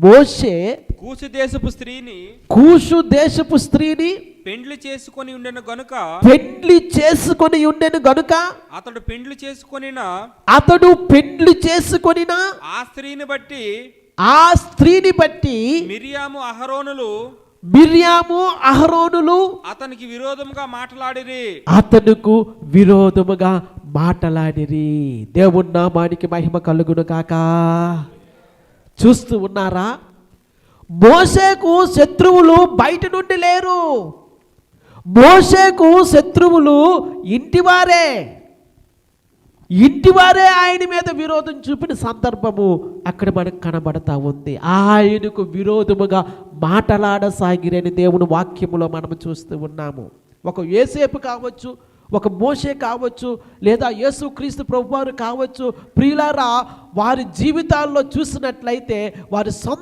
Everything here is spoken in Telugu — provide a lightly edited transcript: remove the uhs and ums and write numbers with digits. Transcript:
మోషే కూషు దేశపు స్త్రీని పెండ్లి చేసుకొని ఉండెను గనుక అతడు పెండ్లి చేసుకొనిన ఆ స్త్రీని బట్టి మిరియాము అహరోనులు అతనికి విరోధముగా మాటలాడిరి. దేవుని నామానికి మహిమ కలుగును కాక. చూస్తూ ఉన్నారా, మోషేకు శత్రువులు బయట నుండి లేరు, మోషేకు శత్రువులు ఇంటివారే ఆయన మీద విరోధం చూపిన సందర్భము అక్కడ మనకు కనబడతా ఉంది. ఆయనకు విరోధముగా మాటలాడసాగిరని దేవుని వాక్యములో మనము చూస్తూ ఉన్నాము. ఒక యోసేపు కావచ్చు, ఒక మోషే కావచ్చు, లేదా యేసుక్రీస్తు ప్రభువారు కావచ్చు. ప్రియులారా, వారి జీవితాల్లో చూసినట్లయితే వారి సొంత